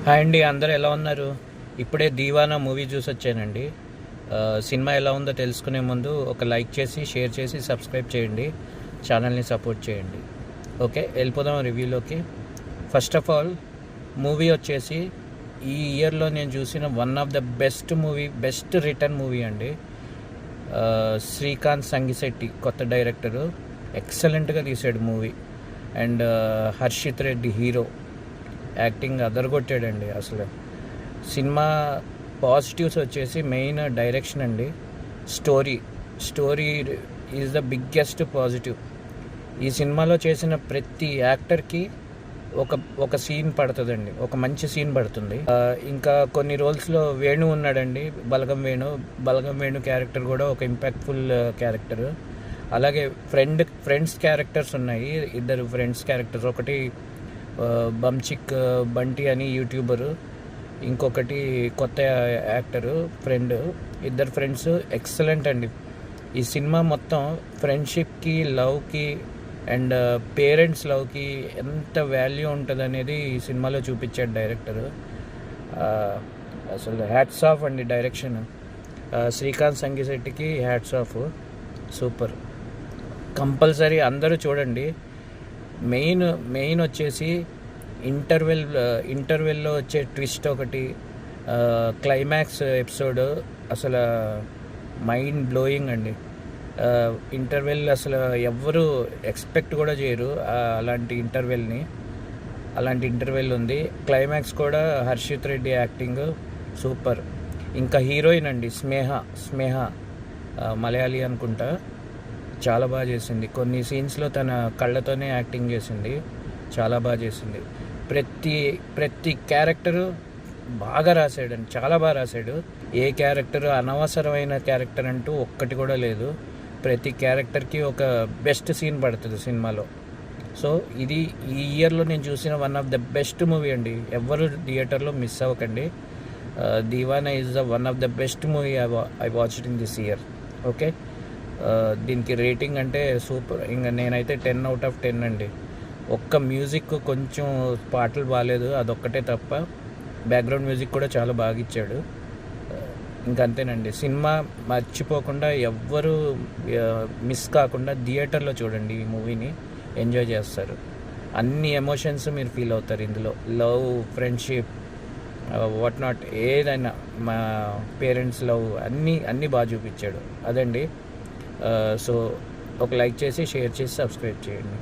Hi అండి, అందరూ ఎలా ఉన్నారు? ఇప్పుడే దీవానా మూవీ చూసి వచ్చానండి. సినిమా ఎలా ఉందో తెలుసుకునే ముందు ఒక లైక్ చేసి, షేర్ చేసి, సబ్స్క్రైబ్ చేయండి. ఛానల్ని సపోర్ట్ చేయండి. ఓకే, వెళ్ళిపోదాం రివ్యూలోకి. ఫస్ట్ ఆఫ్ ఆల్, మూవీ వచ్చేసి ఈ ఇయర్లో నేను చూసిన one of the best movie, best return movie అండి. శ్రీకాంత్ సంగిశెట్టి కొత్త డైరెక్టరు, ఎక్సలెంట్గా తీసాడు movie. And Harshith Reddy hero, acting అదరగొట్టాడండి. అసలు సినిమా పాజిటివ్స్ వచ్చేసి మెయిన్ డైరెక్షన్ అండి. Story is the biggest positive. ఈ సినిమాలో చేసిన ప్రతి యాక్టర్కి ఒక సీన్ పడుతుందండి, ఒక మంచి సీన్ పడుతుంది. ఇంకా కొన్ని రోల్స్లో వేణు ఉన్నాడండి, బలగం వేణు క్యారెక్టర్ కూడా ఒక ఇంపాక్ట్ఫుల్ క్యారెక్టర్. అలాగే ఫ్రెండ్స్ క్యారెక్టర్స్ ఉన్నాయి, ఇద్దరు ఫ్రెండ్స్ క్యారెక్టర్స్. ఒకటి బంచిక్ బంటి అని యూట్యూబరు, ఇంకొకటి కొత్త యాక్టరు ఫ్రెండ్. ఇద్దరు ఫ్రెండ్స్ ఎక్సలెంట్ అండి. ఈ సినిమా మొత్తం ఫ్రెండ్షిప్కి, లవ్కి అండ్ పేరెంట్స్ లవ్కి ఎంత వాల్యూ ఉంటుంది అనేది ఈ సినిమాలో చూపించాడు డైరెక్టరు. అసలు హ్యాట్స్ ఆఫ్ అండి డైరెక్షన్. శ్రీకాంత్ సంగిశెట్టికి హ్యాట్స్ ఆఫ్. సూపర్, కంపల్సరీ అందరూ చూడండి. మెయిన్ వచ్చేసి ఇంటర్వెల్లో వచ్చే ట్విస్ట్ ఒకటి, క్లైమాక్స్ ఎపిసోడ్ అసలు మైండ్ బ్లోయింగ్ అండి. ఇంటర్వెల్ అసలు ఎవ్వరూ ఎక్స్పెక్ట్ కూడా చేయరు అలాంటి ఇంటర్వెల్ ఉంది. క్లైమాక్స్ కూడా హర్షిత్ రెడ్డి యాక్టింగ్ సూపర్. ఇంకా హీరోయిన్ అండి స్నేహ మలయాళీ అనుకుంటా, చాలా బాగా చేసింది. కొన్ని సీన్స్లో తన కళ్ళతోనే యాక్టింగ్ చేసింది, చాలా బాగా చేసింది. ప్రతి క్యారెక్టరు బాగా రాశాడండి, చాలా బాగా రాశాడు. ఏ క్యారెక్టర్ అనవసరమైన క్యారెక్టర్ అంటూ ఒక్కటి కూడా లేదు. ప్రతి క్యారెక్టర్కి ఒక బెస్ట్ సీన్ పడుతుంది సినిమాలో. సో ఇది ఈ ఇయర్లో నేను చూసిన one of the best movie అండి. ఎవ్వరు థియేటర్లో మిస్ అవ్వకండి. Deewana is the one of the best movie I watched in this year. Okay, దీనికి రేటింగ్ అంటే సూపర్. ఇంకా నేనైతే 10 out of 10 అండి. ఒక్క మ్యూజిక్ కొంచెం పాటలు బాగాలేదు, అదొక్కటే తప్ప బ్యాక్గ్రౌండ్ మ్యూజిక్ కూడా చాలా బాగా ఇచ్చాడు. ఇంకంతేనండి. సినిమా మర్చిపోకుండా, ఎవ్వరూ మిస్ కాకుండా థియేటర్లో చూడండి. ఈ మూవీని ఎంజాయ్ చేస్తారు. అన్ని ఎమోషన్స్ మీరు ఫీల్ అవుతారు ఇందులో. లవ్, ఫ్రెండ్షిప్, వాట్ నాట్, ఏదైనా, మా పేరెంట్స్ లవ్, అన్నీ బాగా చూపించాడు. అదండి. సో ఒక లైక్ చేసి, షేర్ చేసి, సబ్స్క్రైబ్ చేయండి.